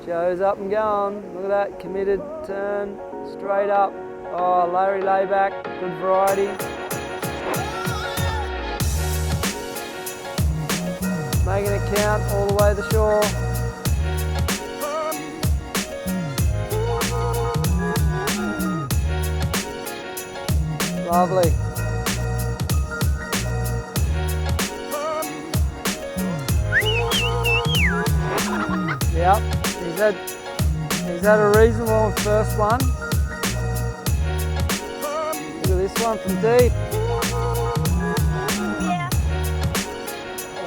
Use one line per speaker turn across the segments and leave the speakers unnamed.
Joe's up and going. Look at that, committed turn, straight up. Oh, Larry layback, good variety. Making it count all the way to the shore. Lovely. Yep, he's had a reasonable first one. Look at this one from deep.
Yeah.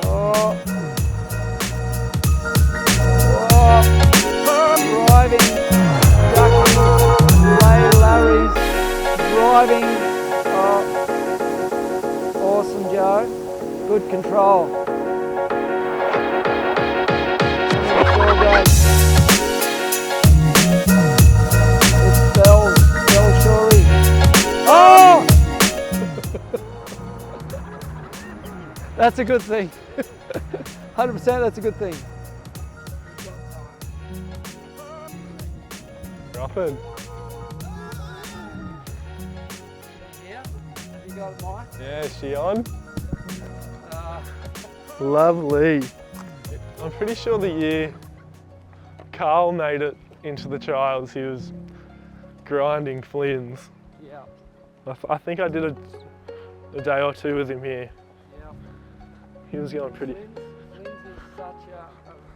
Oh. Oh. Driving, ducking, Larry's driving. Oh. Awesome, Joe. Good control. It's Bell Shorey. Oh! That's a good thing. 100%, that's a good thing.
Dropping.
Yeah, have you got it, Mike?
Yeah, is she on? Lovely. I'm pretty sure the year Carl made it into the trials, he was grinding Flynns.
Yeah.
I think I did a day or two with him here.
Yeah.
He was going pretty.
Flynns is such a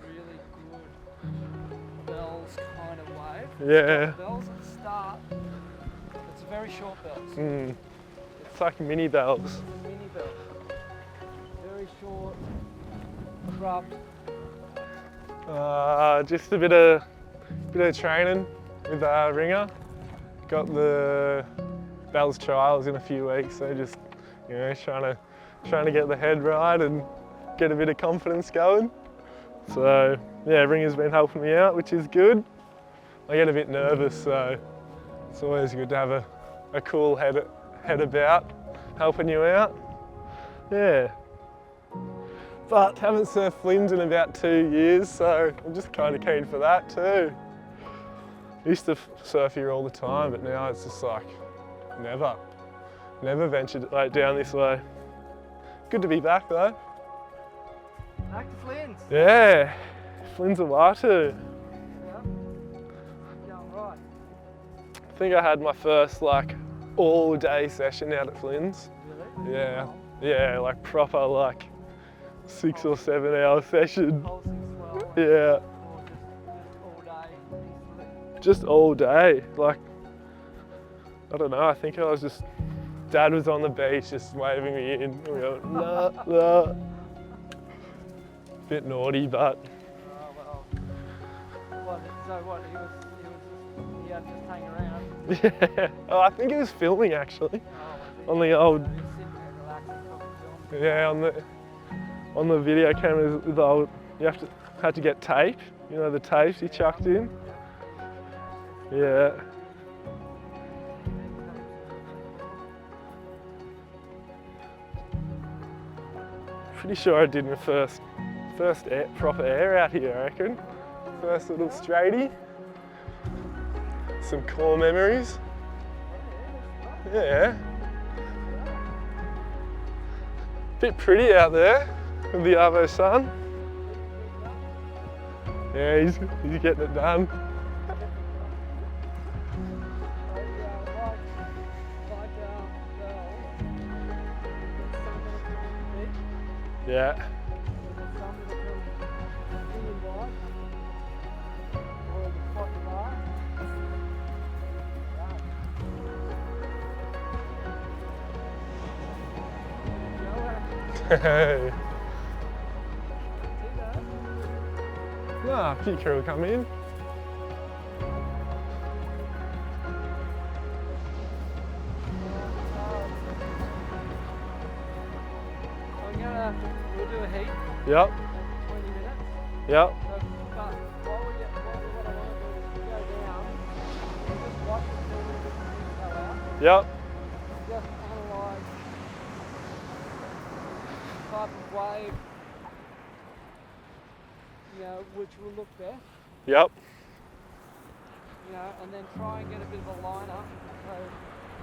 really good bells kind of wave.
Yeah.
Bells at the start, it's very short bells.
It's like mini bells.
Mini bells. Very short, abrupt.
Just a bit of training with Ringer. Got the bells trials in a few weeks, so just trying to get the head right and get a bit of confidence going. So yeah, Ringer's been helping me out, which is good. I get a bit nervous, so it's always good to have a cool head about helping you out. Yeah. But haven't surfed Flynns in about 2 years, so I'm just kind of keen for that too. Used to surf here all the time, but now it's just like never ventured down this way. Good to be back though.
Back to Flynns.
Yeah, Flynns Awatu.
Yeah. Going right.
I think I had my first all day session out at Flynns.
Really?
Yeah, yeah, like proper 6 or 7 hour session.
Whole 6 12.
Yeah,
Or just all day.
just all day. I don't know, I think I was just, Dad was on the beach just waving me in. And we go, nah, nah. Bit naughty, but.
Oh well. So he had just hang around.
Yeah, oh, I think it was filming actually.
Oh,
On the old,
just sitting there relaxing, film.
yeah, on the video cameras, the old, had to get tape. You know the tapes he chucked in. Yeah. Pretty sure I did my first proper air out here, I reckon. First little straighty. Some core memories. Yeah. Bit pretty out there with the Arvo sun. Yeah, he's getting it done. Yeah. Hey. Ah, future will come in.
We'll do a heat,
Yep.
20 minutes.
Yep.
So, but what I want to do is go down and just watch it do a little bit of detail out.
Yep.
Just analyse the type of wave, which will look best.
Yep.
You know, and then try and get a bit of a line up. So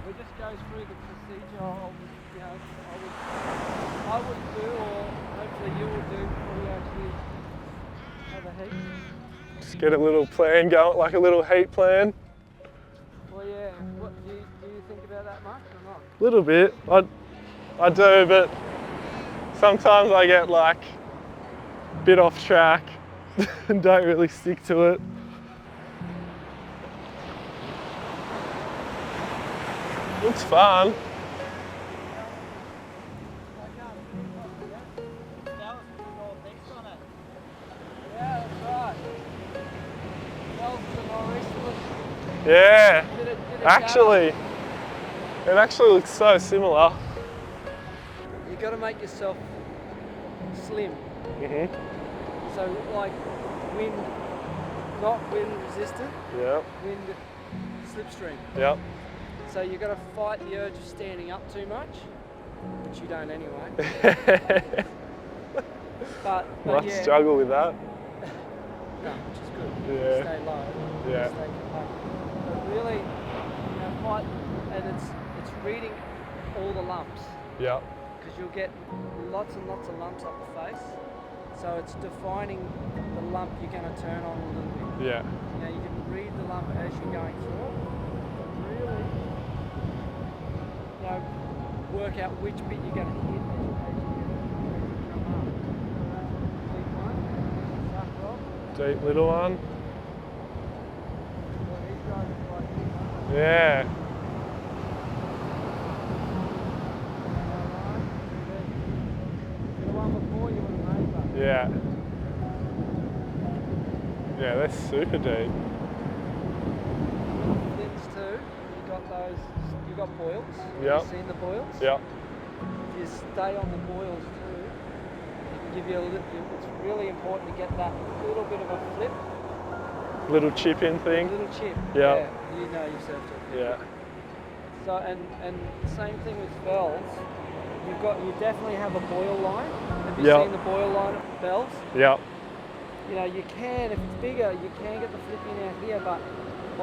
we just go through the procedure of, you know, I would do, or hopefully you will do before you actually have a heat.
Just get a little plan going, like a little heat plan.
Well, yeah. What do you think about that much or not?
A little bit. I do, but sometimes I get like a bit off track and don't really stick to it. Looks fun.
Yeah, that's right. Bells to the northeasterly.
Yeah.
Did it
Actually, it actually looks so similar.
You got to make yourself slim.
Mhm.
So like wind, not wind resistant,
Yep.
wind slipstream.
Yep.
So you got to fight the urge of standing up too much, which you don't anyway. But
Might
yeah,
struggle with that.
no, which is good.
Yeah.
Stay low.
Yeah.
Stay compact. But really, you know, fight, and it's reading all the lumps,
Yep.
because you'll get lots and lots of lumps up the face. So it's defining the lump you're going to turn on a little bit.
Yeah.
You know, you can read the lump as you're going through it. But really, you know, work out which bit you're going to hit as you come up. Deep one, suck rock.
Deep little one.
Well, these guys are like this.
Yeah.
The one before you would have made that.
Yeah. Yeah, that's super deep.
Flynns too. You got those. You got boils.
Yep.
Have you seen the boils?
Yep.
If you stay on the boils too, it can give you a little. It's really important to get that little bit of a flip,
Little chip-in
a
thing.
little chip.
Yep.
Yeah. You know you surfed it.
Yeah.
So and same thing with bells. You definitely have a boil line. Have you
Yep.
seen the boil line of bells?
Yep.
You know, you can, if it's bigger, you can get the flip in out here, but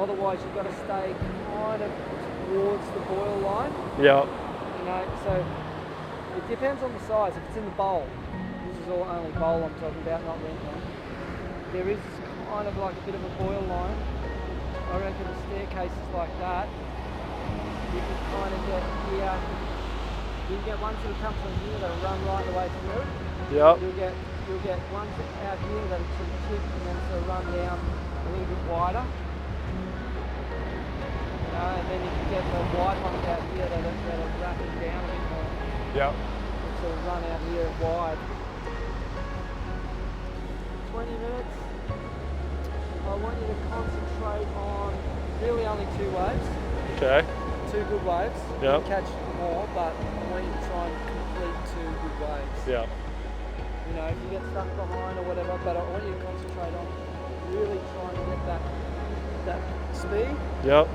otherwise you've got to stay kind of towards the boil line.
Yep.
You know, so it depends on the size. If it's in the bowl, this is all only bowl I'm talking about, not rental. There is kind of like a bit of a boil line. I reckon the staircases like that, you can kind of get here. You can get ones that'll come from here that'll run right the way through.
Yep.
You'll get ones out here that'll sort of tip and then sort of run down a little bit wider. You know, and then you can get the wide ones out here that'll wrap it down a bit more.
Yep.
And sort of run out here wide. 20 minutes. I want you to concentrate on really only 2 waves.
Okay.
2 good waves. You
Yep.
can catch more, but I want you to try and complete 2 good waves.
Yep.
You know, if you get stuck behind or whatever, but I want you to concentrate on really trying to get that speed.
Yep.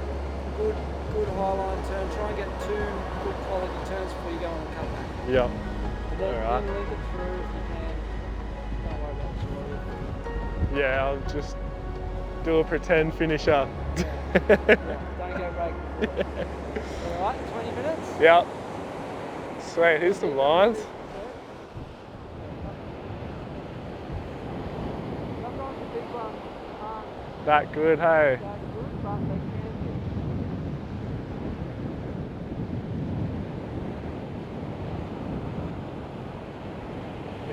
Good high line turn. Try and get 2 good quality turns before you go on the cutback.
Yep.
And then,
Alright.
then link it through if you can. Don't worry about the shorty.
Yeah, I'll just do a pretend finisher.
Yeah, don't go breaking. Alright, 20 minutes.
Yep. Sweet, here's some lines.
Sometimes the big ones aren't
That good, hey?
that good, but they can be.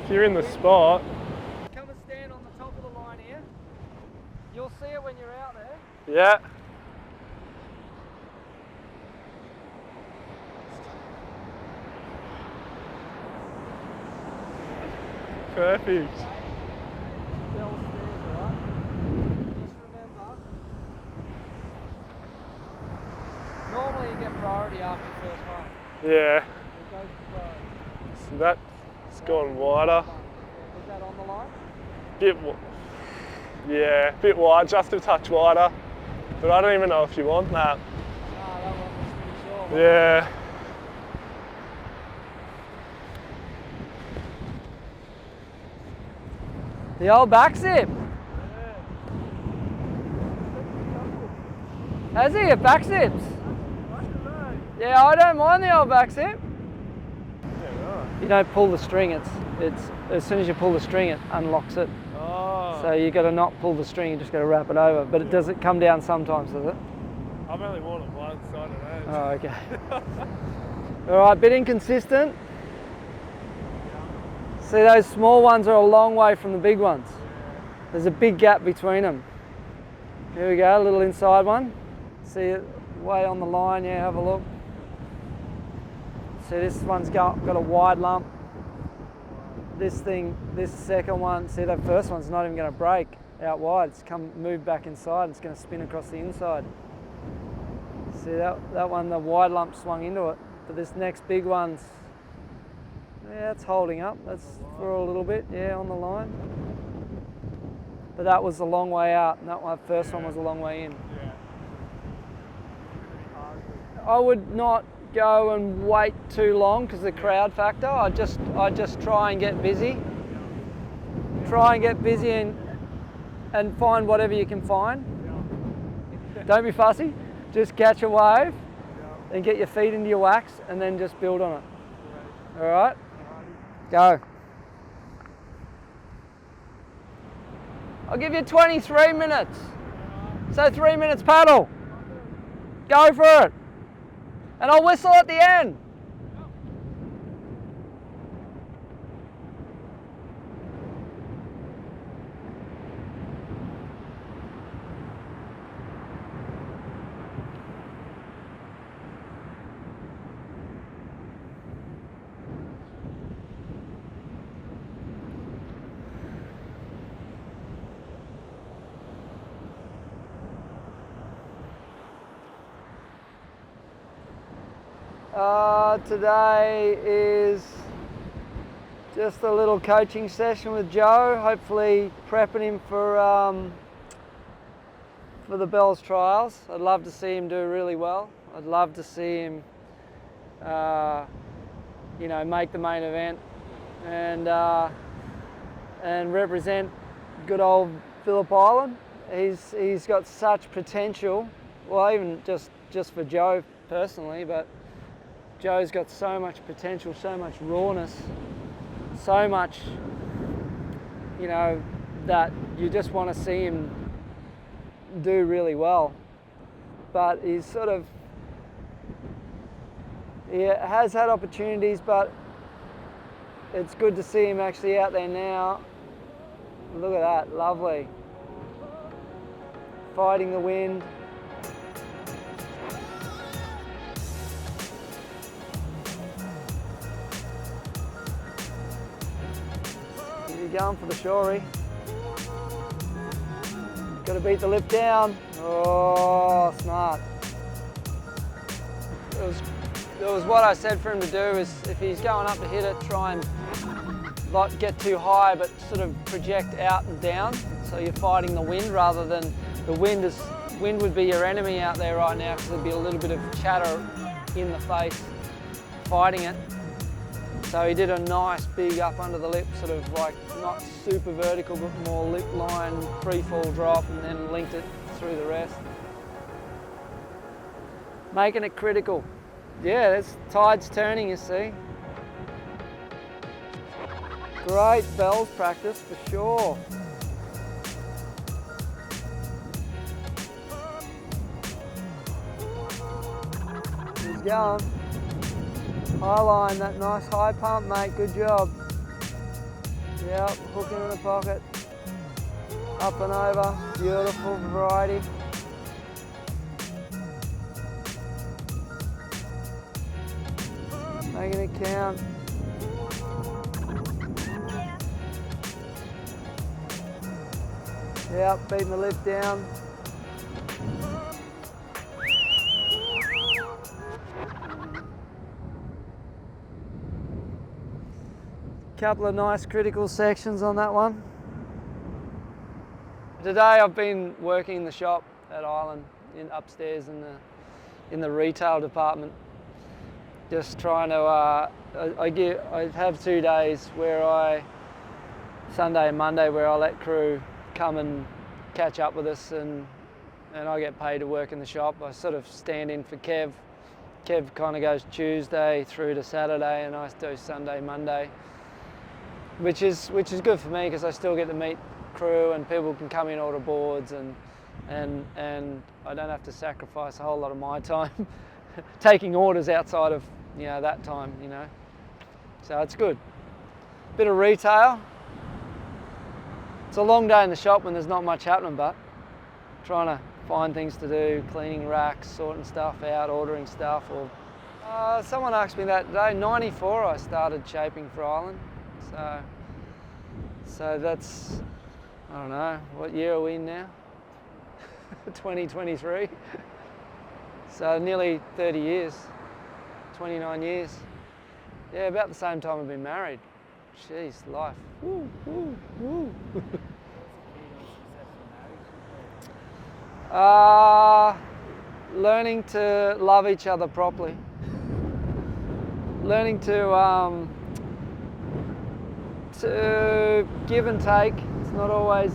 If you're in the spot,
Come and stand on the top of the line here. You'll see it when you're out there.
yeah. Perfect.
Bell stairs, alright? Just remember, normally you get priority after the first one.
Yeah.
It goes to priority.
So that's gone wider.
Is that on the line?
Bit wide, just a touch wider. But I don't even know if you want that.
Ah, that one was pretty short.
Yeah.
The old back zip. Has he? It back zips? Yeah, I don't mind the old back zip.
Yeah, right.
You don't pull the string, it's as soon as you pull the string it unlocks it.
Oh.
So you got to not pull the string, you just got to wrap it over. But it doesn't come down sometimes, does it?
I've only worn it once, so I don't know.
Oh, okay. All right, bit inconsistent. See, those small ones are a long way from the big ones. There's a big gap between them. Here we go, a little inside one. See it way on the line, yeah, have a look. See, this one's got a wide lump. This second one, see that first one's not even going to break out wide. It's move back inside, it's going to spin across the inside. See that one, the wide lump swung into it. But this next big one's, yeah, it's holding up. That's for a little bit, yeah, on the line. But that was a long way out, and that first one was a long way in.
Yeah.
I would not go and wait too long because of the crowd factor. I just try and get busy. Try and get busy and find whatever you can find. Don't be fussy. Just catch a wave and get your feet into your wax and then just build on it. All right? Go. I'll give you 23 minutes. So 3 minutes paddle. Go for it. And I'll whistle at the end. Today is just a little coaching session with Joe, hopefully prepping him for the Bells trials. I'd love to see him do really well. I'd love to see him you know, make the main event and represent good old Phillip Island. He's got such potential, well, even just for Joe personally, but Joe's got so much potential, so much rawness, so much, you know, that you just want to see him do really well. But he's sort of, he has had opportunities, but it's good to see him actually out there now. Look at that, lovely. Fighting the wind. Going for the shorey. Got to beat the lip down. Oh, smart. It was what I said for him to do, is if he's going up to hit it, try and not get too high, but sort of project out and down. So you're fighting the wind rather than the wind. Wind would be your enemy out there right now, because there'd be a little bit of chatter in the face fighting it. So he did a nice big up under the lip, sort of like not super vertical, but more lip line, free fall drop, and then linked it through the rest. Making it critical. Yeah, there's tides turning, you see. Great bells practice for sure. He's going. High line, that nice high pump, mate, good job. Yep, hooking in the pocket. Up and over, beautiful variety. Making it count. Yep, beating the lip down. Couple of nice critical sections on that one. Today I've been working in the shop at Island, upstairs in the retail department. Just trying to, I have 2 days where Sunday and Monday, where I let crew come and catch up with us and and I get paid to work in the shop. I sort of stand in for Kev. Kev kind of goes Tuesday through to Saturday, and I do Sunday, Monday, which is good for me because I still get to meet crew and people can come in, order boards, and I don't have to sacrifice a whole lot of my time taking orders outside of that time, So it's good. Bit of retail. It's a long day in the shop when there's not much happening, but trying to find things to do, cleaning racks, sorting stuff out, ordering stuff. Or someone asked me that today. 94 I started shaping for Island, so that's, I don't know, what year are we in now? 2023. So nearly 30 years, 29 years. Yeah, about the same time I've been married. Jeez, life. Woo, woo, woo. Learning to love each other properly. Learning to give and take. It's not always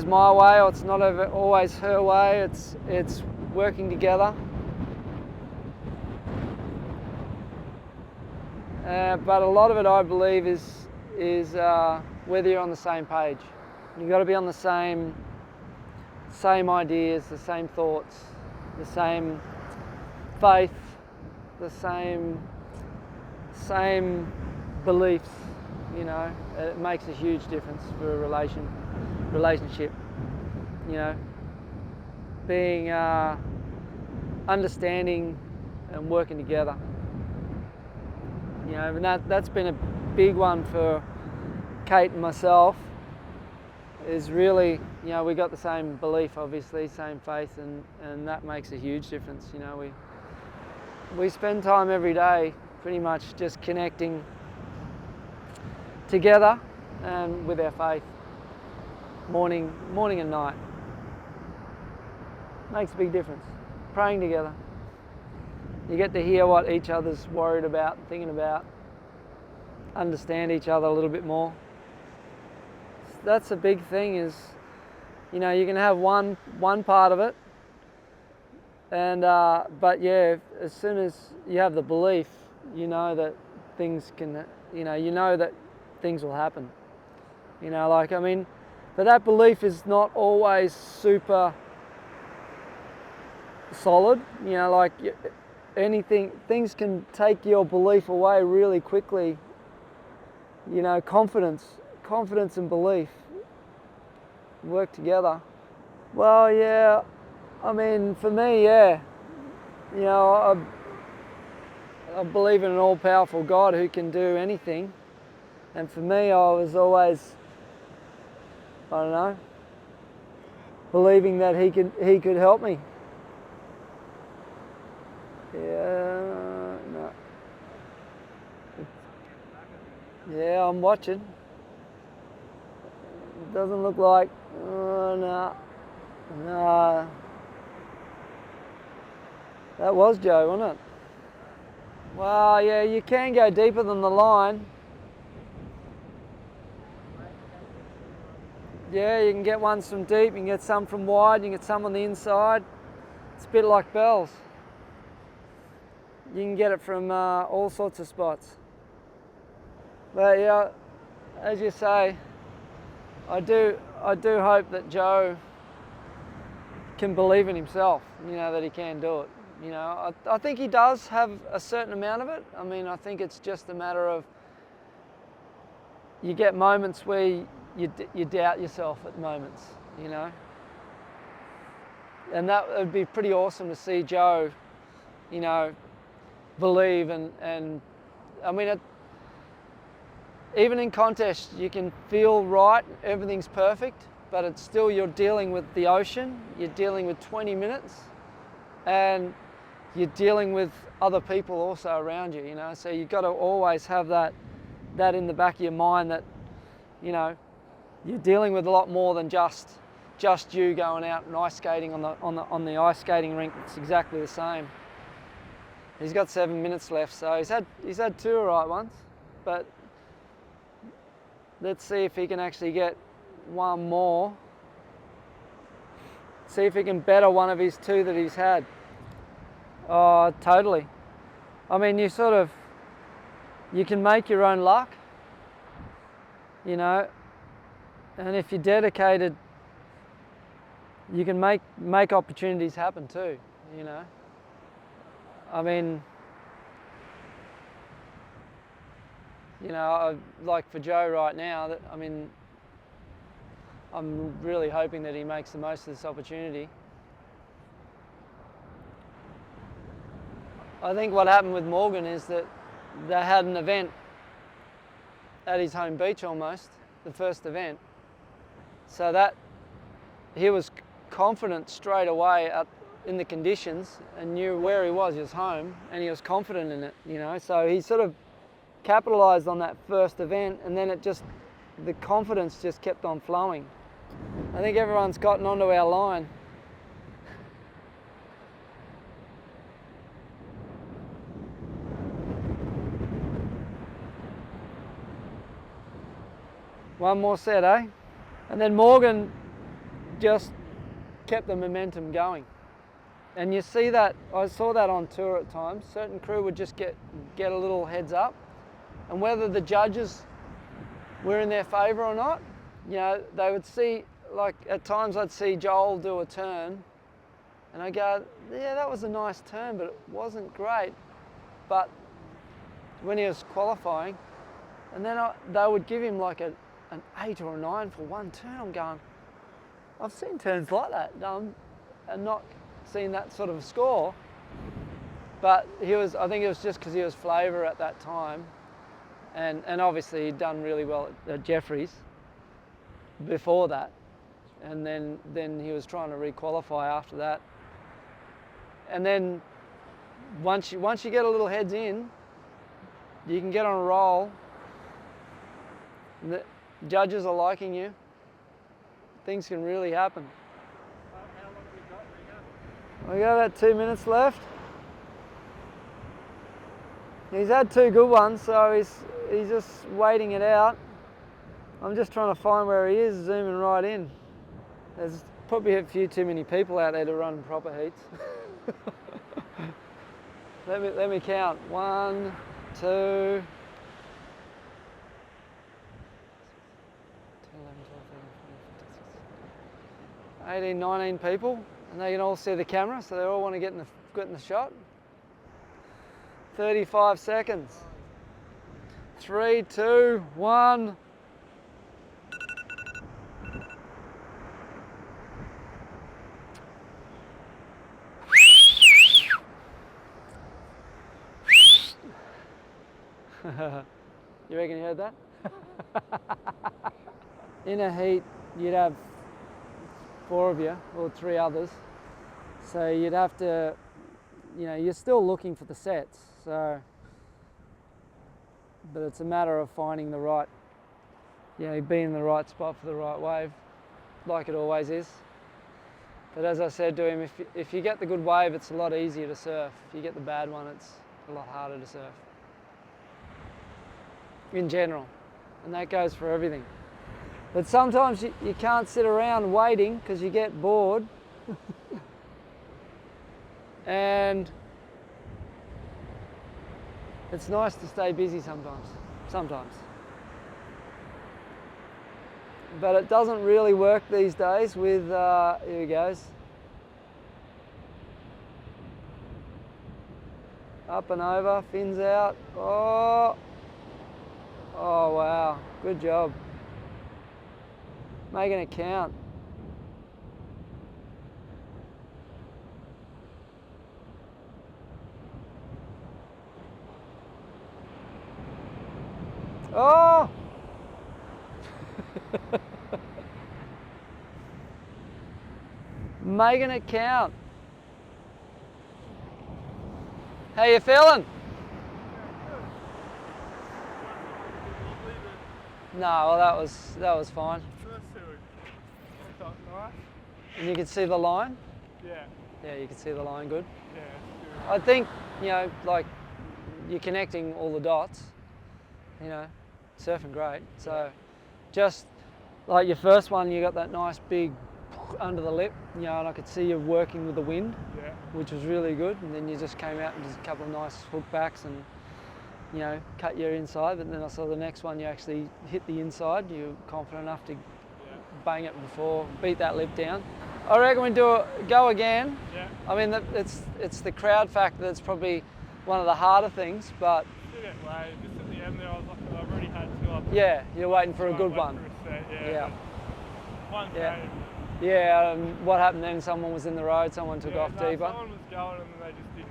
my way, or it's not always her way. It's working together. But a lot of it, I believe, is whether you're on the same page. You've got to be on the same ideas, the same thoughts, the same faith, the same beliefs. It makes a huge difference for a relationship. Being understanding and working together. And that's been a big one for Kate and myself, is really, we got the same belief, obviously, same faith, and that makes a huge difference. We spend time every day pretty much just connecting together and with our faith, morning and night. Makes a big difference. Praying together. You get to hear what each other's worried about, thinking about, understand each other a little bit more. That's a big thing, is, you can have one part of it, and but yeah, as soon as you have the belief, that things can, that things will happen. But that belief is not always super solid. Things can take your belief away really quickly. Confidence and belief work together. Well, yeah, for me, yeah. I believe in an all-powerful God who can do anything. And for me, I was always, I don't know, believing that he could help me. Yeah, no. Yeah, I'm watching. It doesn't look like, no. That was Joe, wasn't it? Well, yeah, you can go deeper than the line. Yeah, you can get ones from deep, you can get some from wide, you can get some on the inside. It's a bit like bells. You can get it from all sorts of spots. But yeah, as you say, I do hope that Joe can believe in himself, that he can do it. I think he does have a certain amount of it. I think it's just a matter of, you get moments where you doubt yourself at moments, And that would be pretty awesome to see Joe, believe and even in contests, you can feel right, everything's perfect, but it's still, you're dealing with the ocean, you're dealing with 20 minutes, and you're dealing with other people also around you, So you've got to always have that in the back of your mind, that, you're dealing with a lot more than just you going out and ice skating on the ice skating rink. It's exactly the same. He's got 7 minutes left, so he's had two alright ones, but let's see if he can actually get one more. see if he can better one of his two that he's had. Oh, totally. I mean, you can make your own luck, you know, and if you're dedicated, you can make opportunities happen too, you know. I mean, you know, like for Joe right now, I mean, I'm really hoping that he makes the most of this opportunity. I think what happened with Morgan is that they had an event at his home beach almost, the first event. So that he was confident straight away in the conditions and knew where he was home, and he was confident in it, you know. So he sort of capitalised on that first event, and then the confidence just kept on flowing. I think everyone's gotten onto our line. One more set, eh? And then Morgan just kept the momentum going. And you see that, I saw that on tour at times. Certain crew would just get a little heads up. And whether the judges were in their favour or not, you know, they would see, like at times I'd see Joel do a turn and I go, yeah, that was a nice turn, but it wasn't great. But when he was qualifying, and then they would give him like an 8 or a 9 for one turn. I'm going, I've seen turns like that, and not seen that sort of a score. But I think it was just because he was flavour at that time, and obviously he'd done really well at Jeffries before that, and then he was trying to re-qualify after that. And then once you get a little heads in, you can get on a roll. The judges are liking you. Things can really happen.
How long have we got?
We got about 2 minutes left. He's had 2 good ones, so he's just waiting it out. I'm just trying to find where he is, zooming right in. There's probably a few too many people out there to run proper heats. Let me count. 1, 2, 18, 19 people, and they can all see the camera, so they all want to get in the shot. 35 seconds. 3, 2, 1. You reckon you heard that? In a heat, you'd have 4 of you, or 3 others. So you'd have to, you know, you're still looking for the sets. So, but it's a matter of finding the right, you know, being in the right spot for the right wave, like it always is. But as I said to him, if you get the good wave, it's a lot easier to surf. If you get the bad one, it's a lot harder to surf. In general, and that goes for everything. But sometimes you can't sit around waiting because you get bored. And it's nice to stay busy sometimes. But it doesn't really work these days with, here he goes. Up and over, fins out. Oh wow, good job. Making it count. Oh! Making it count. How you feeling? No, well that was fine. And you can see the line?
Yeah.
Yeah, you can see the line good.
Yeah.
I think, you know, like you're connecting all the dots, you know, surfing great. So just like your first one, you got that nice big under the lip, you know, and I could see you working with the wind,
Yeah.
which was really good. And then you just came out and did a couple of nice hook backs and, you know, cut your inside. But then I saw the next one, you actually hit the inside. You were confident enough to bang it before, beat that lip down. I reckon we go again.
Yeah.
I mean, it's the crowd factor that's probably one of the harder things, but
Still get way. Just at the end there, I was like, I've already had 2 up.
yeah, you're waiting for a good
Went
one.
for a set, yeah.
Yeah.
One
Yeah.
came.
Yeah, what happened then? Someone was in the road, someone took off deeper.
Someone was going and they just didn't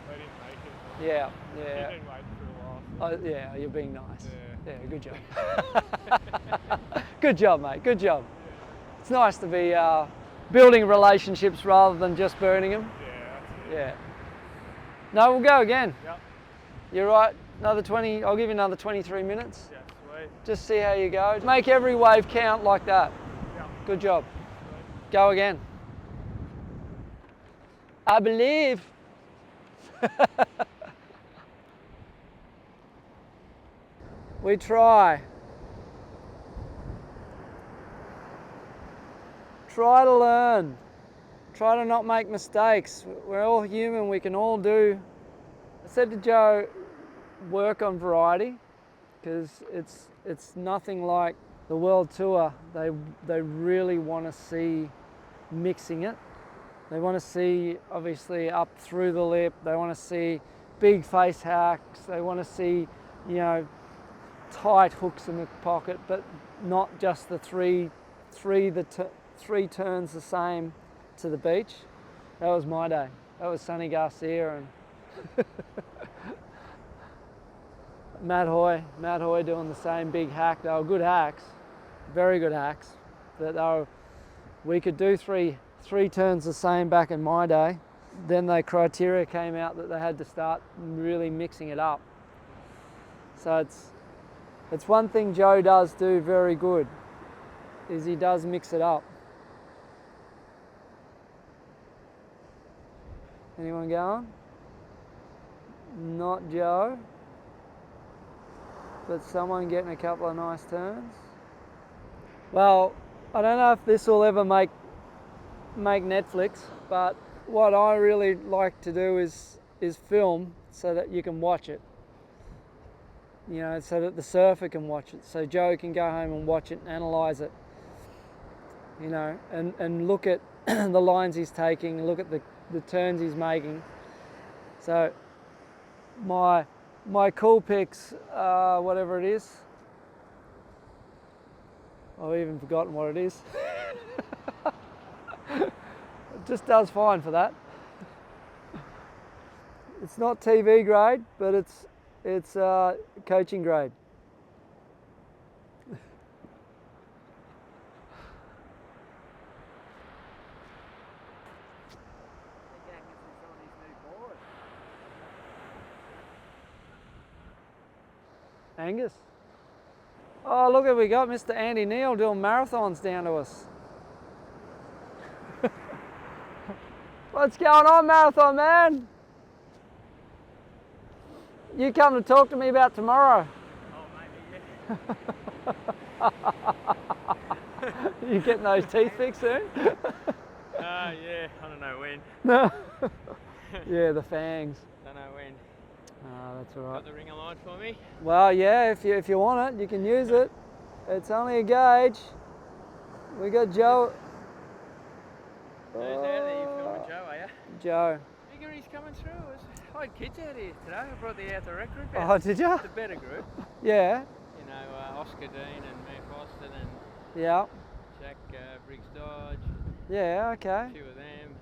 make it.
Yeah,
You've
yeah.
been waiting for a while.
Oh, yeah, you're being nice.
Yeah.
Yeah, good job. Good job, mate, good job. It's nice to be building relationships rather than just burning them.
Yeah, that's it.
Yeah. No, we'll go again.
Yep.
You're right, another 20, I'll give you another 23 minutes.
Yeah, sweet.
Just see how you go. Make every wave count like that.
Yep.
Good job.
Sweet.
Go again. I believe. We try. Try to learn. Try to not make mistakes. We're all human, we can all do. I said to Joe, work on variety, because it's nothing like the world tour. They really want to see mixing it. They want to see, obviously, up through the lip. They want to see big face hacks. They want to see, you know, tight hooks in the pocket, but not just the three turns the same to the beach. That was my day. That was Sonny Garcia and Matt Hoy doing the same big hack. They were good hacks, very good hacks. But we could do three turns the same back in my day. Then the criteria came out that they had to start really mixing it up. So it's one thing Joe does do very good, is he does mix it up. Anyone going? Not Joe, but someone getting a couple of nice turns. Well, I don't know if this will ever make Netflix, but what I really like to do is film so that you can watch it. You know, so that the surfer can watch it, so Joe can go home and watch it and analyse it. You know, and look at the lines he's taking, look at the turns he's making. So my cool picks, whatever it is, I've even forgotten what it is. It just does fine for that. It's not TV grade, but it's coaching grade. Angus. Oh, look at we got Mr. Andy Neal doing marathons down to us. What's going on, marathon man? You come to talk to me about tomorrow.
Oh, maybe, yeah.
You getting those teeth fixed soon?
Yeah, I don't know when.
No. Yeah, the fangs.
Don't know when.
Oh, that's all right.
Got the ringer line for me?
Well, yeah, if you want it, you can use it. It's only a gauge. We got Joe.
Who's out there? You filming Joe, are you?
Joe.
Figure he's coming through. I had kids out here today. I brought the outdoor rec group
Oh,
out.
did you?
The better group.
Yeah.
You know, Oscar Dean and Matt Boston and
Yeah.
Jack Briggs Dodge.
Yeah,
A
okay.
few of them.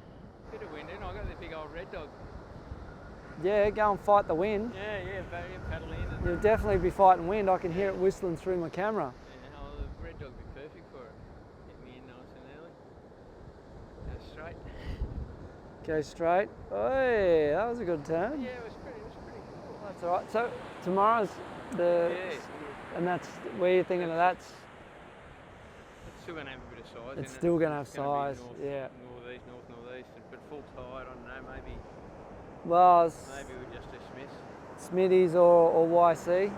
Bit of wind in. I got the big old red dog.
Yeah, go and fight the wind.
Yeah, paddle in. And
You'll definitely be fighting wind. I can hear it whistling through my camera.
yeah, oh, the red dog would be perfect for it. Get me in nice and early. Go straight.
Go straight. Hey, that was a good turn.
Yeah, it was pretty cool.
That's all right. So tomorrow's
Yeah.
and that's where you're thinking of that's.
It's still going to have a bit of size.
It's
isn't
still
it?
going to have
It's gonna be
size. Yeah.
northeast, but full tide. I don't know.
Well,
Maybe we just dismiss.
Smitty's or YC.
Yeah.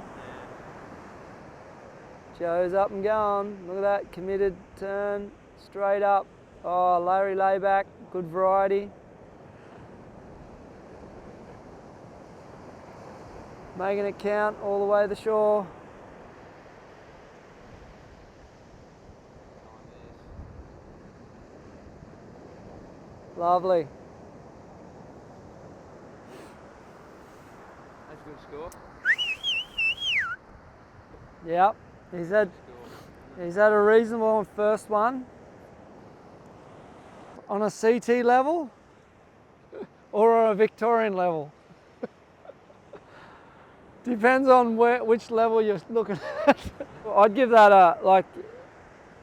Joe's up and going. Look at that committed turn. straight up. Oh, Larry layback, good variety. Making it count all the way to the shore. Lovely.
That's a good score.
Yep, he's had a reasonable first one. On a CT level or on a Victorian level? Depends on which level you're looking at. I'd give that a, like,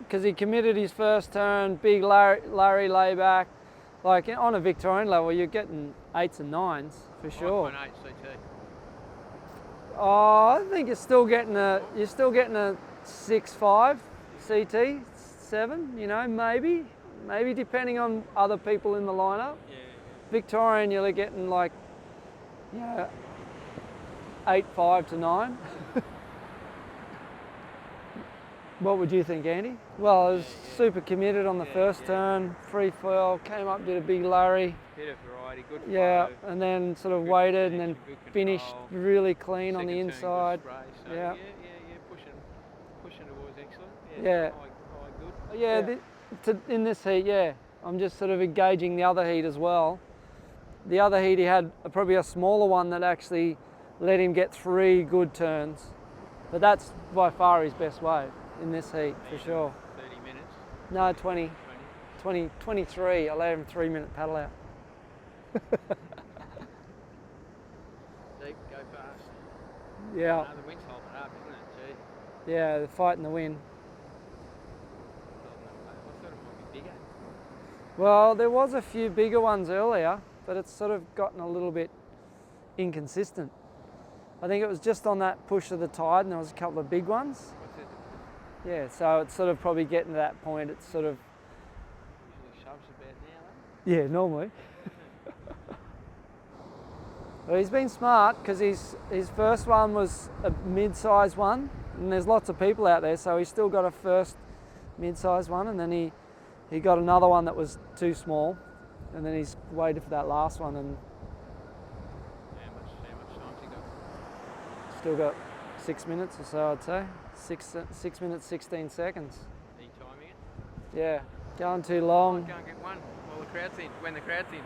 because he committed his first turn, big Larry layback. Like on a Victorian level, you're getting 8s and 9s for sure.
5.8 CT.
Oh, I think you're still getting a 6.5 CT, 7. You know, maybe depending on other people in the lineup.
Yeah.
Victorian, you're getting like, 8.5 to 9. What would you think, Andy? Well, I was super committed on the first turn, free foil, came up, did a big Larry.
Bit of variety, good flow.
Yeah, and then sort of
good
waited and then
connection, good
finished
control.
really clean on the
Second turn, good
inside.
spray, so
Yeah.
Pushing towards excellent.
Yeah.
High good.
Yeah, in this heat, yeah. I'm just sort of engaging the other heat as well. The other heat, he had probably a smaller one that actually let him get 3 good turns. But that's by far his best wave in this heat, for sure.
30 minutes.
No, 20, 23. I let him 3-minute paddle out.
Deep, go fast.
Yeah,
The wind's holding it up, isn't it? Gee.
yeah, the fight in the wind.
I thought it might be bigger.
Well, there was a few bigger ones earlier, but it's sort of gotten a little bit inconsistent. I think it was just on that push of the tide and there was a couple of big ones.
What's it?
Yeah, so it's sort of probably getting to that point. It's sort of,
Usually shoves about now,
yeah, normally. Well, he's been smart because his first one was a mid-sized one and there's lots of people out there, so he's still got a first mid-sized one, and then he got another one that was too small, and then he's waited for that last one and
How much time you got?
still got 6 minutes or so, I'd say. 6 minutes, 16 seconds.
Are you timing it?
Yeah, going too long.
Go and get one while the crowd's in. When the crowd's in.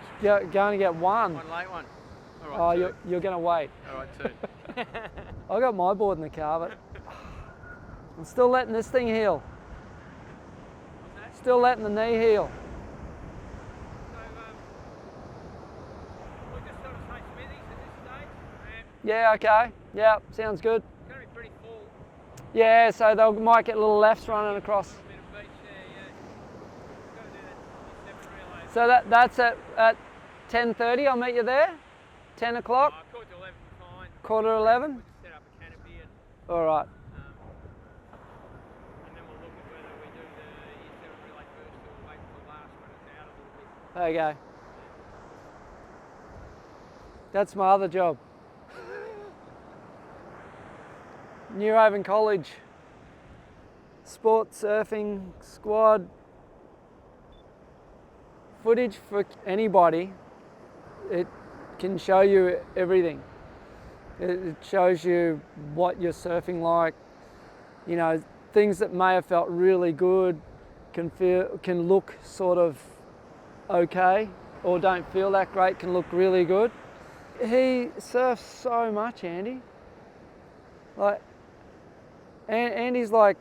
Going to get one.
One late one. All
Oh,
right, 2.
you're going to wait.
All right, 2.
I got my board in the car, but I'm still letting this thing heal. Still letting the knee heal.
We'll just sort of say smithies at this stage.
Yeah, okay. Yeah, sounds good.
It's going to be pretty full.
Yeah, so they might get little lefts running across.
A bit of beach there, yeah. Got to do that 7 relays.
So that's at 10:30. I'll meet you there. 10 o'clock.
Quarter to 11 fine.
Quarter to 11.
We'll just set up a canopy and
All right.
then we'll look at whether we do the year 7 relay first or wait until last when it's out a little bit.
Okay. That's my other job. New Haven College. Sport surfing squad. Footage for anybody. It can show you everything. It shows you what you're surfing like. You know, things that may have felt really good can look sort of okay, or don't feel that great, can look really good. He surfs so much, Andy. Like, Andy's like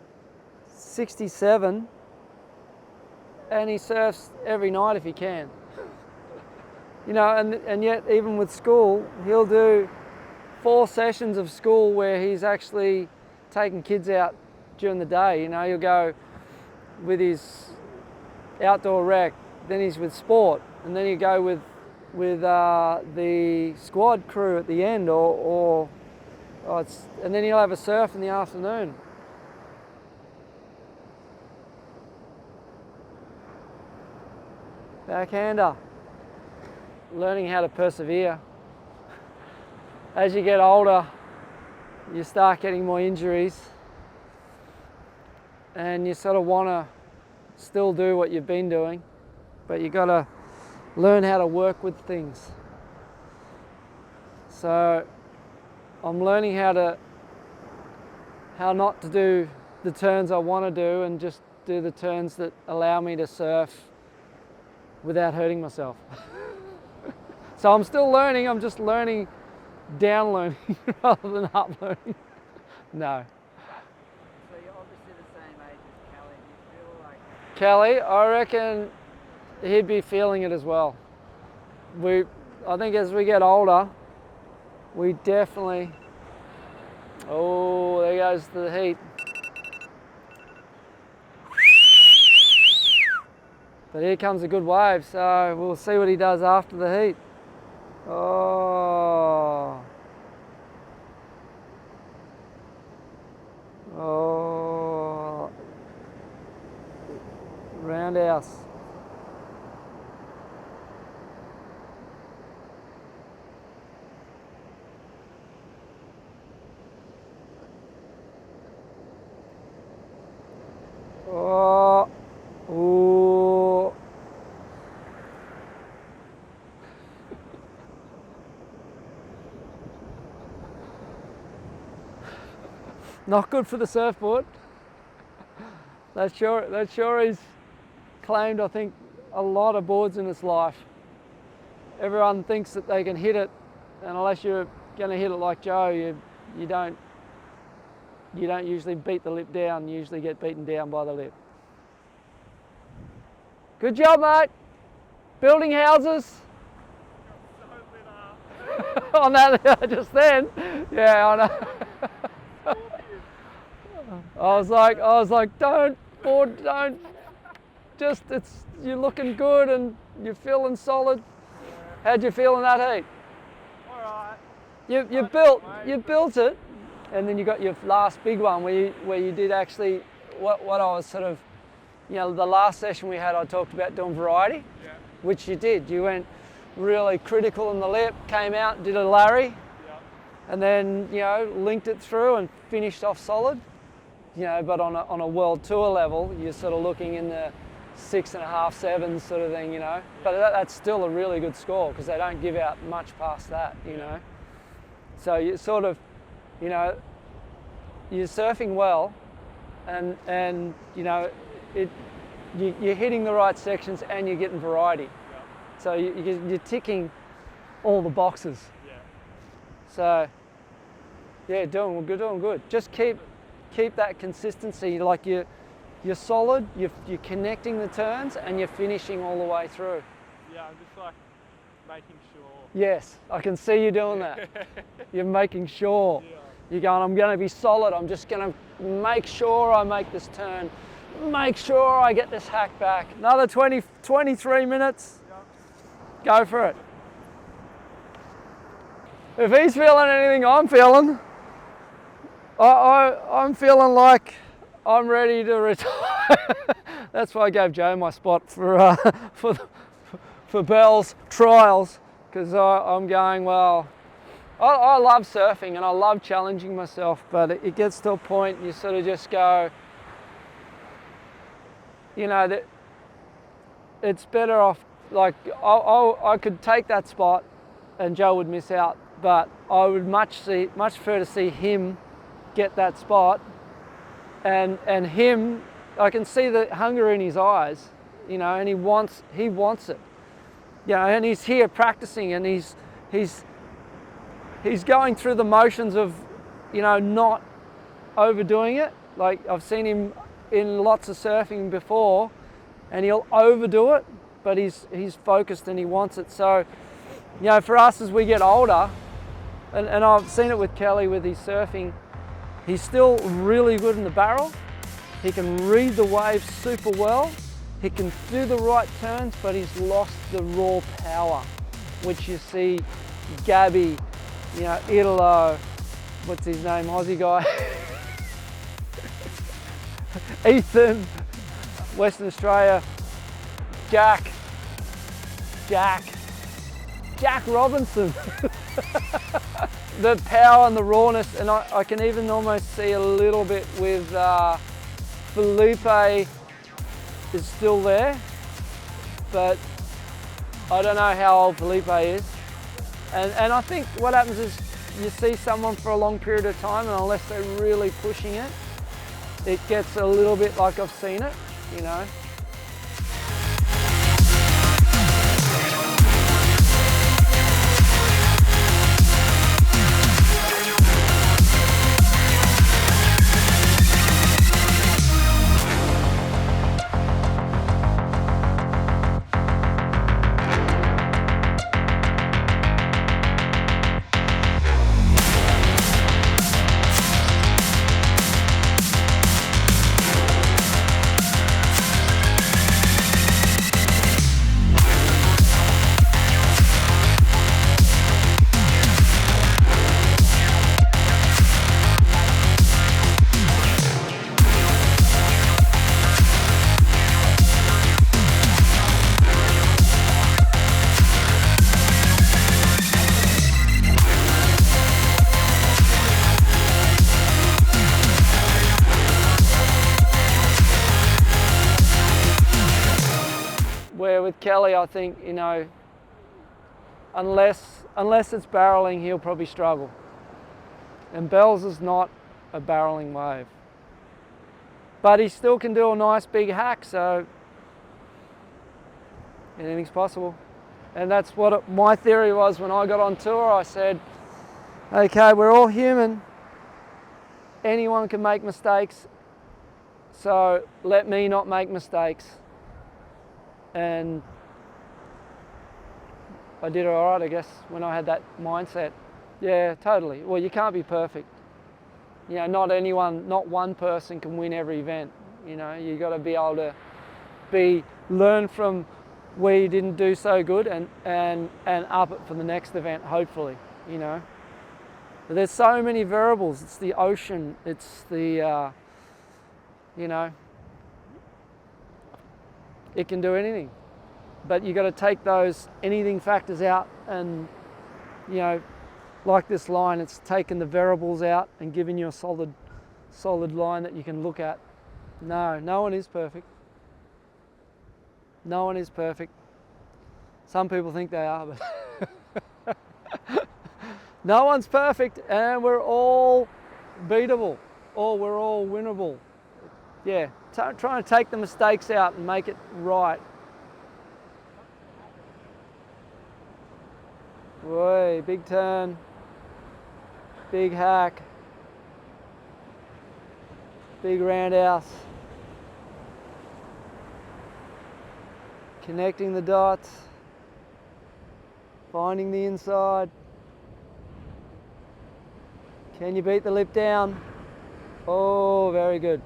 67, and he surfs every night if he can. You know, and yet even with school, he'll do 4 sessions of school where he's actually taking kids out during the day. You know, he'll go with his outdoor rec, then he's with sport, and then he'll go with the squad crew at the end, and then he'll have a surf in the afternoon. Backhander. Learning how to persevere. As you get older, you start getting more injuries, and you sort of want to still do what you've been doing, but you got to learn how to work with things. So I'm learning how not to do the turns I want to do and just do the turns that allow me to surf without hurting myself. So I'm still learning, I'm just learning, down learning rather than up learning. No.
So you're obviously the same age as Kelly. Do you feel like...
Kelly, I reckon he'd be feeling it as well. I think as we get older, we definitely... Oh, there goes the heat. But here comes a good wave, so we'll see what he does after the heat. Oh. Oh. Roundhouse. Oh. Ooh. Not good for the surfboard. That sure is claimed, I think, a lot of boards in its life. Everyone thinks that they can hit it, and unless you're going to hit it like Joe, you don't usually beat the lip down. You usually get beaten down by the lip. Good job, mate. Building houses. On that just then. Yeah, I know. I was like, don't, just, you're looking good and you're feeling solid. How'd you feel in that heat?
Alright.
You built it, and then you got your last big one where you did actually what I was sort of, you know, the last session we had, I talked about doing variety,
Yeah.
which you did. You went really critical in the lip, came out, did a Larry,
Yeah.
and then, you know, linked it through and finished off solid. You know, but on a world tour level, you're sort of looking in the 6.5, 7 sort of thing, you know. But that's still a really good score because they don't give out much past that, you know. So you sort of, you know, you're surfing well, and you know, you're hitting the right sections and you're getting variety.
Yeah.
So you're ticking all the boxes.
Yeah.
So yeah, doing good. Just keep that consistency. Like you're solid. You're connecting the turns and you're finishing all the way through.
Yeah, I'm just like making sure.
Yes, I can see you doing that. You're making sure.
Yeah.
You're going, I'm going to be solid. I'm just going to make sure I make this turn. Make sure I get this hack back. Another 23 minutes.
Yeah.
Go for it. If he's feeling anything I'm feeling, I'm feeling like I'm ready to retire. That's why I gave Joe my spot for Bell's trials, because I'm going, well, I love surfing and I love challenging myself, but it gets to a point you sort of just go, you know, that it's better off, like I could take that spot and Joe would miss out, but I would much prefer to see him get that spot, and him, I can see the hunger in his eyes, you know, and he wants it, you know, and he's here practicing, and he's going through the motions of, you know, not overdoing it. Like I've seen him in lots of surfing before, and he'll overdo it, but he's focused and he wants it. So, you know, for us as we get older, and I've seen it with Kelly with his surfing, he's still really good in the barrel. He can read the waves super well. He can do the right turns, but he's lost the raw power, which you see Gabby, you know, Italo, what's his name, Aussie guy? Ethan, Western Australia, Jack Robinson. The power and the rawness, and I can even almost see a little bit with Felipe is still there, but I don't know how old Phillip is. And I think what happens is you see someone for a long period of time, and unless they're really pushing it, it gets a little bit like I've seen it, you know. Where with Kelly, I think, you know, unless it's barreling, he'll probably struggle. And Bells is not a barreling wave. But he still can do a nice big hack, so anything's possible. And that's what my theory was when I got on tour. I said, okay, we're all human. Anyone can make mistakes, so let me not make mistakes. And I did all right, I guess, when I had that mindset. Yeah, totally. Well, you can't be perfect. You know, not one person can win every event. You know, you got to be able to learn from where you didn't do so good and up it for the next event, hopefully, you know. But there's so many variables. It's the ocean, it's the, you know, it can do anything. But you got to take those anything factors out, and, you know, like this line, it's taken the variables out and given you a solid line that you can look at. No one is perfect. No one is perfect. Some people think they are, but no one's perfect, and we're all beatable, or we're all winnable. Yeah, trying to take the mistakes out and make it right. Way, big turn, big hack, big roundhouse. Connecting the dots, finding the inside. Can you beat the lip down? Oh, very good.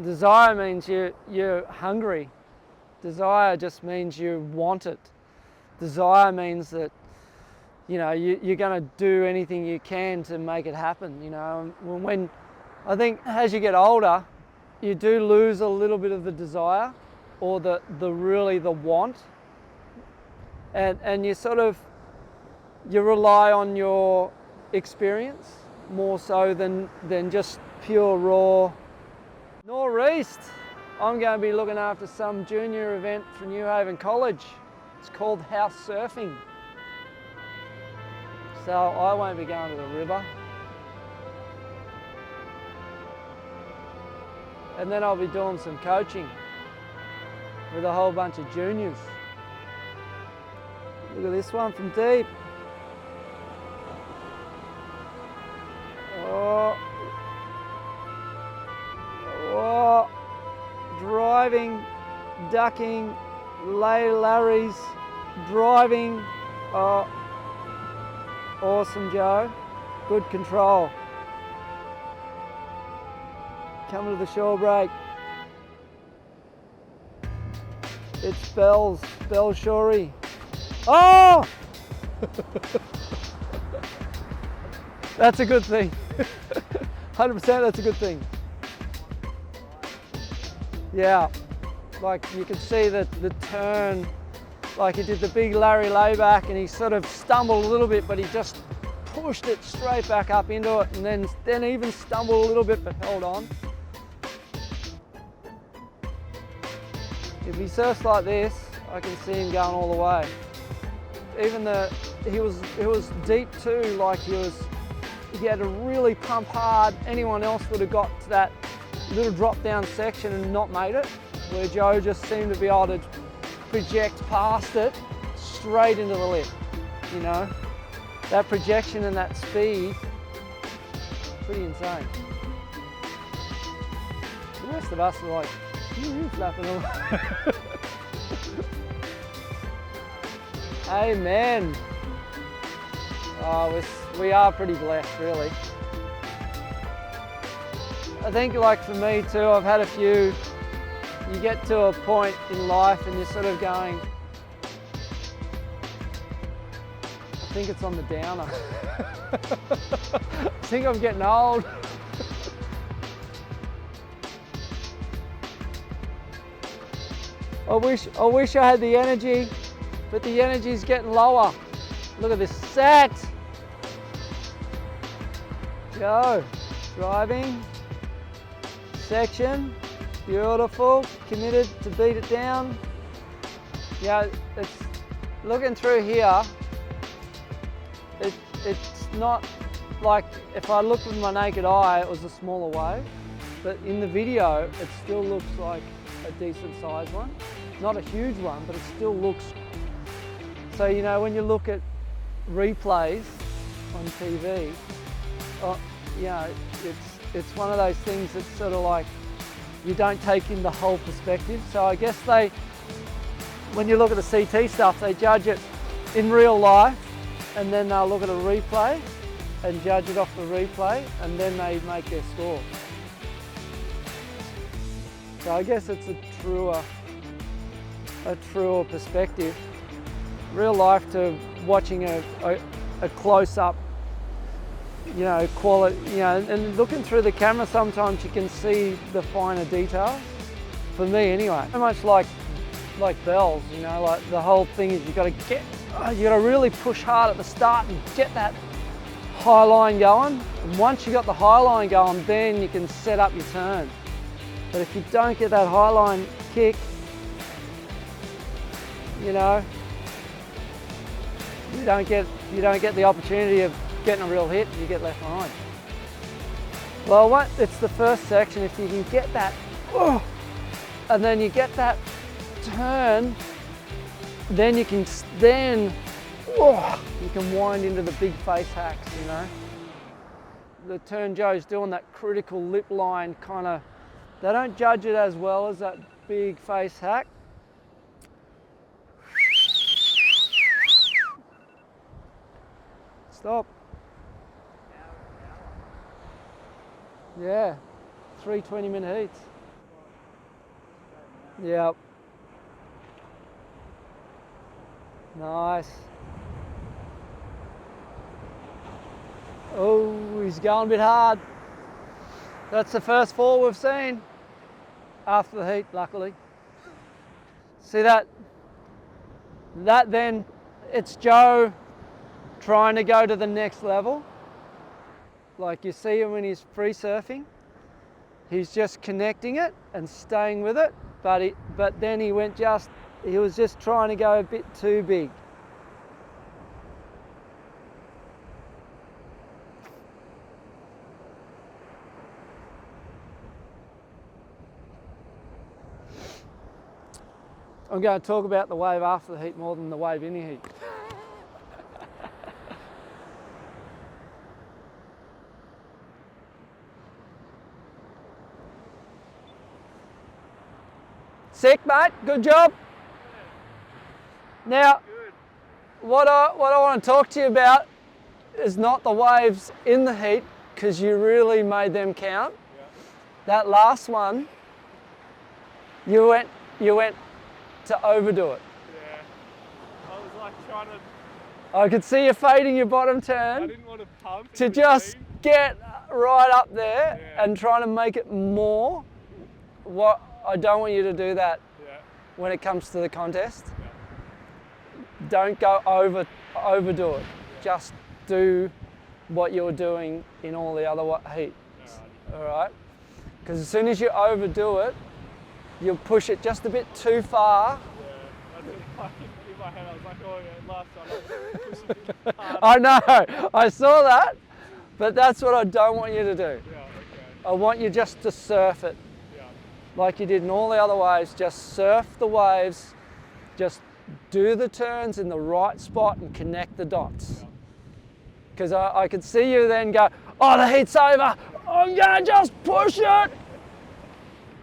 Desire means you're hungry. Desire just means you want it. Desire means that, you know, you're going to do anything you can to make it happen. You know, when I think as you get older, you do lose a little bit of the desire, or the want, and you rely on your experience more so than just pure raw. Northeast, I'm going to be looking after some junior event for New Haven College. It's called house surfing. So I won't be going to the river. And then I'll be doing some coaching with a whole bunch of juniors. Look at this one from deep. Oh, driving, ducking, lay Larry's, driving. Oh, awesome, Joe. Good control. Coming to the shore break. It's Bell Shorey. Oh! That's a good thing. 100% that's a good thing. Yeah, like you can see that the turn, like he did the big Larry layback and he sort of stumbled a little bit, but he just pushed it straight back up into it, and then even stumbled a little bit but held on. If he surfs like this, I can see him going all the way. Even it was deep too, like he had to really pump hard. Anyone else would have got to that little drop down section and not made it, where Joe just seemed to be able to project past it straight into the lip, you know? That projection and that speed, pretty insane. The rest of us are like, flapping away. Amen. Oh, we are pretty blessed, really. I think, like for me too, I've had a few, you get to a point in life and you're sort of going, I think it's on the downer. I think I'm getting old. I wish I had the energy, but the energy's getting lower. Look at this set. Go, driving, section, beautiful, committed to beat it down. Yeah, it's looking through here, it's not like, if I looked with my naked eye, it was a smaller wave, but in the video, it still looks like a decent sized one. Not a huge one, but it still looks. So, you know, when you look at replays on TV, you know, it's one of those things that's sort of like, you don't take in the whole perspective. So I guess when you look at the CT stuff, they judge it in real life, and then they'll look at a replay and judge it off the replay, and then they make their score. So I guess it's a truer perspective. Real life to watching a close-up, you know, quality, you know, and looking through the camera sometimes you can see the finer details. For me anyway. So much like bells, you know, like the whole thing is you got to really push hard at the start and get that high line going. And once you got the high line going, then you can set up your turn. But if you don't get that high line kick, you know, you don't get the opportunity of getting a real hit, you get left behind. Well, it's the first section. If you can get that, and then you get that turn, then you can wind into the big face hacks, you know. The turn Joe's doing, that critical lip line kind of, they don't judge it as well as that big face hack. Stop. Yeah, 3 20-minute heats. Yep. Nice. Oh, he's going a bit hard. That's the first fall we've seen after the heat, luckily. See that? That then, it's Joe trying to go to the next level. Like you see him when he's free surfing. He's just connecting it and staying with it, but then he was just trying to go a bit too big. I'm going to talk about the wave after the heat more than the wave in the heat. Sick, mate. Good job. Now, what I want to talk to you about is not the waves in the heat, because you really made them count. Yeah. That last one, you went to overdo it.
Yeah. I was like trying to...
I could see you fading your bottom turn.
I didn't want to pump.
To just get right up there and trying to make it more. I don't want you to do that when it comes to the contest. Yeah. Don't go overdo it. Just do what you're doing in all the other heats. All right? Because as soon as you overdo it, you push it just a bit too far.
Yeah, that's like in my head. I was like, oh yeah, last time I was pushing it hard.
I know, I saw that, but that's what I don't want you to do.
Yeah, okay.
I want you just to surf it
Yeah,
like you did in all the other waves. Just surf the waves, just do the turns in the right spot and connect the dots. Because I could see you then go, oh, the heat's over, I'm gonna just push it.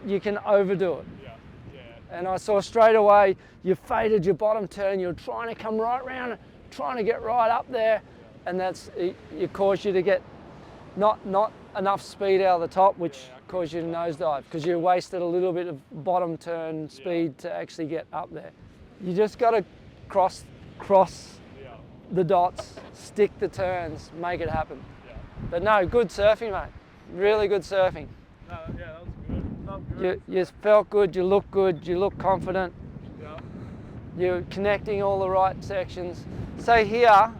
You can overdo it.
yeah, yeah.
And I saw straight away, you faded your bottom turn, you're trying to come right round, trying to get right up there, and it caused you to get not enough speed out of the top, which caused you to nosedive, because you wasted a little bit of bottom turn speed to actually get up there. You just got to cross the dots, stick the turns, make it happen.
Yeah.
But no, good surfing, mate. Really good surfing.
No, yeah, that was good. Felt good.
You felt good, you look confident.
Yeah.
You're connecting all the right sections. So here,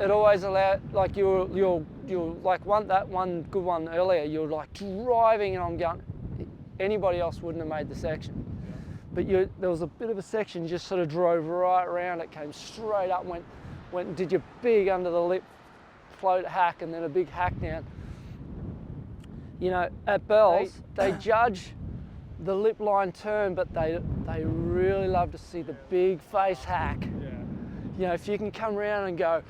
it always allowed, like you're like that one good one earlier, you're like driving and I'm going, anybody else wouldn't have made the section.
Yeah.
But there was a bit of a section, you just sort of drove right around it, came straight up, went and did your big under the lip float hack and then a big hack down. You know, at Bells, they judge the lip line turn, but they really love to see the big face hack.
Yeah.
You know, if you can come around and go,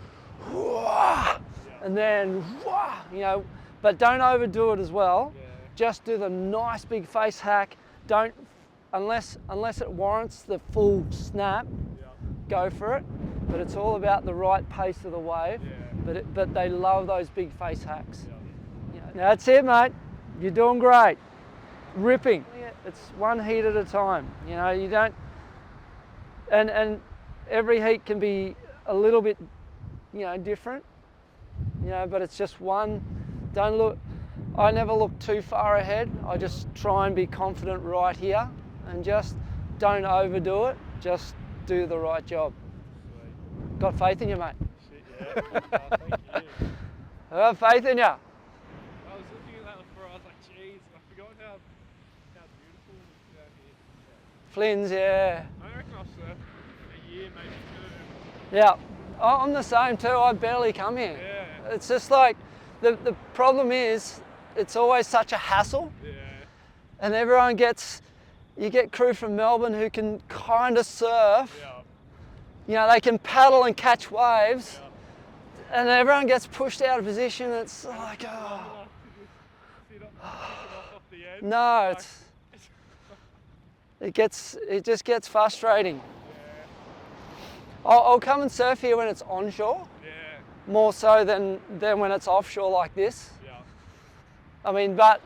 wah, and then, wah, you know, but don't overdo it as well.
Yeah.
Just do the nice big face hack. Don't, unless it warrants the full snap, go for it. But it's all about the right pace of the wave.
Yeah.
But they love those big face hacks. You know, that's it, mate. You're doing great. Ripping. It's one heat at a time. You know, you don't. And every heat can be a little bit, you know, different. You know, but it's just one. Don't look. I never look too far ahead. I just try and be confident right here, and just don't overdo it. Just do the right job.
Sweet.
Got faith in you, mate.
Shit, yeah. Oh, thank you.
I have faith in you.
I was looking at that before, I was like, geez, I forgot how beautiful it is out here.
Flynns, yeah.
I reckon I'll surf a year, maybe two.
Yeah. I'm the same too. I barely come here.
Yeah.
It's just like, the problem is, it's always such a hassle.
Yeah.
And you get crew from Melbourne who can kind of surf.
Yeah.
You know, they can paddle and catch waves.
Yeah.
And everyone gets pushed out of position. It's like, oh. No, it just gets frustrating.
Yeah.
I'll come and surf here when it's onshore,
Yeah.
more so than when it's offshore like this.
Yeah.
I mean, but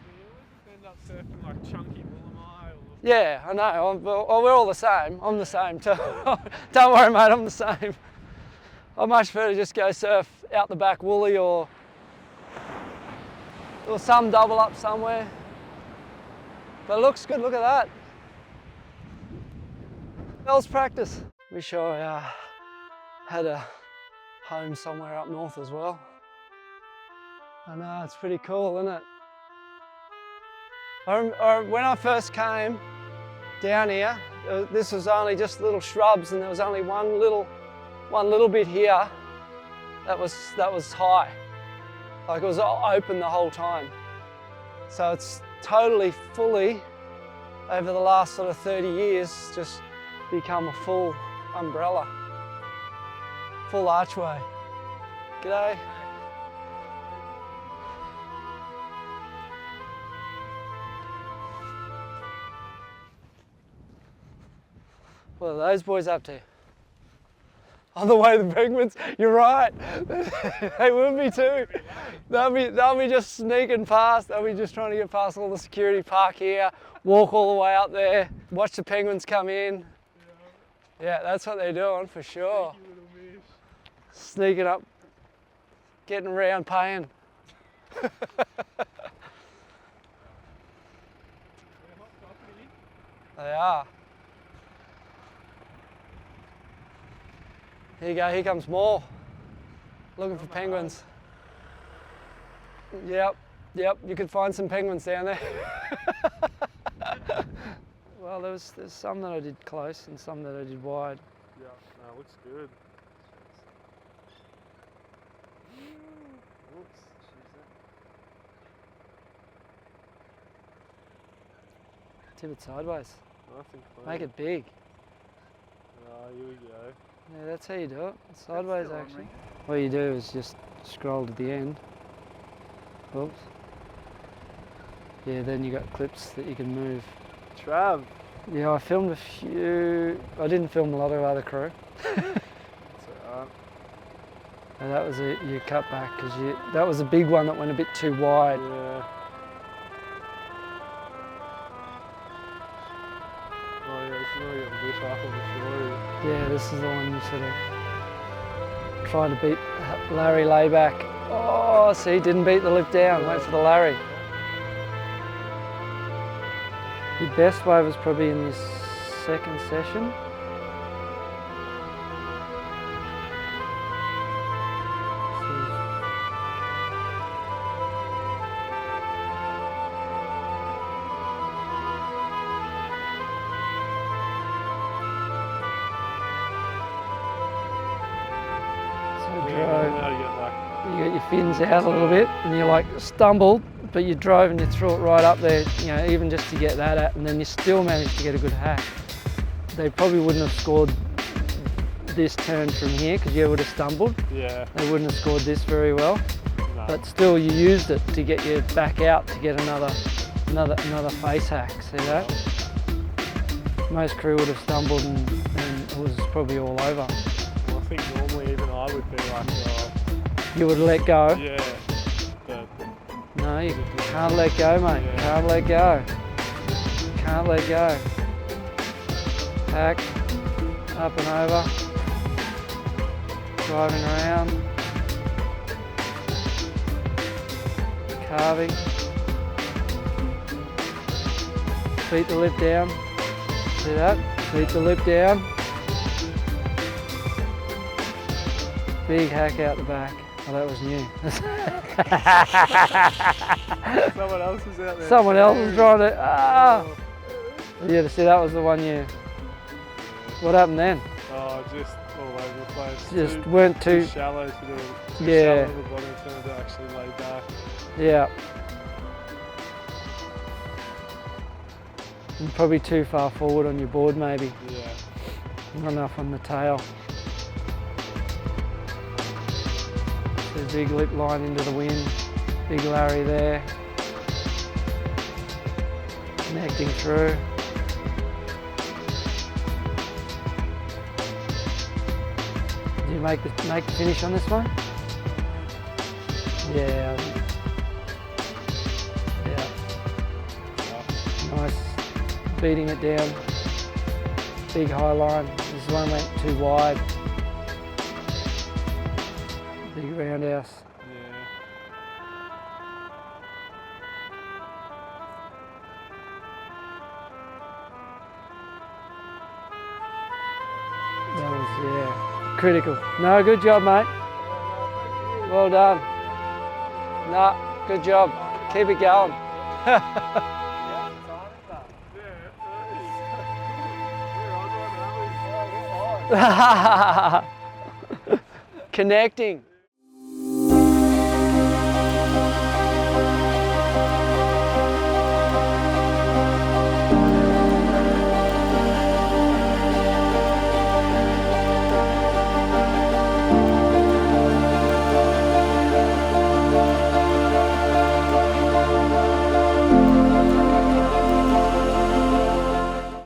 You always end up surfing like chunky Willamai or...
yeah, I know. Well, we're all the same. I'm the same too. Don't worry, mate. I'm the same. I much prefer to just go surf out the back Woolly or some double up somewhere. But it looks good. Look at that. Bells practice. Wish I had a home somewhere up north as well. I know, it's pretty cool, isn't it? When I first came down here, this was only just little shrubs, and there was only one little bit here that was high. Like it was open the whole time. So it's totally, fully, over the last sort of 30 years, just become a full umbrella, full archway. G'day. What are those boys up to? On the way to the penguins? You're right. They would be too. They'll be just sneaking past. They'll be just trying to get past all the security, park here, walk all the way up there, watch the penguins come in. Yeah, that's what they're doing for sure. Sneaking up, getting around paying. They are. Here you go, here comes more. Looking for penguins. Yep, you could find some penguins down there. Well, there's some that I did close and some that I did wide.
Yeah, no, looks good. Whoops.
Tip it sideways.
Nice and clean.
Make it big.
Oh, here we go.
Yeah, that's how you do it. Sideways,
still on,
actually.
Ring.
What you do is just scroll to the end. Oops. Yeah, then you got clips that you can move.
Trav.
Yeah, I filmed a few. I didn't film a lot of other crew.
That's alright.
And that was your cutback because that was a big one that went a bit too wide.
Yeah. Oh yeah, this is where you get the bush up on the shore.
Yeah, this is the one you sort of try to beat Larry layback. Oh, see, didn't beat the lip down. Wait for the Larry. Your best wave was probably in this second session. You got your fins out a little bit and you like stumbled, but you drove and you threw it right up there, you know, even just to get that at, and then you still managed to get a good hack. They probably wouldn't have scored this turn from here because you would have stumbled.
Yeah.
They wouldn't have scored this very well.
No.
But still you used it to get you back out to get another face hack, see that? Most crew would have stumbled and it was probably all over.
Well, I think normally even I would be like,
You would let go.
yeah. But
No, you can't let go, mate.
Yeah.
Can't let go. Can't let go. Hack, up and over, driving around, carving, beat the lip down, see that? Beat the lip down, big hack out the back. Oh, that was new.
someone else was out there.
Someone else was trying to, Yeah, see that was the one you, what happened then?
Oh, just all over the place.
Just weren't too,
shallow to do it.
Yeah.
Shallow at the bottom for them to actually lay back.
yeah. And probably too far forward on your board maybe,
Yeah.
not enough on the tail. So big lip line into the wind, big Larry there, connecting through. Did you make the finish on this one? Yeah. Yeah. Nice. Beating it down. Big high line. This one went too wide. Big roundhouse.
Yeah.
That was, yeah, critical. No, good job, mate. Well done. No, good job. Keep it going. Connecting.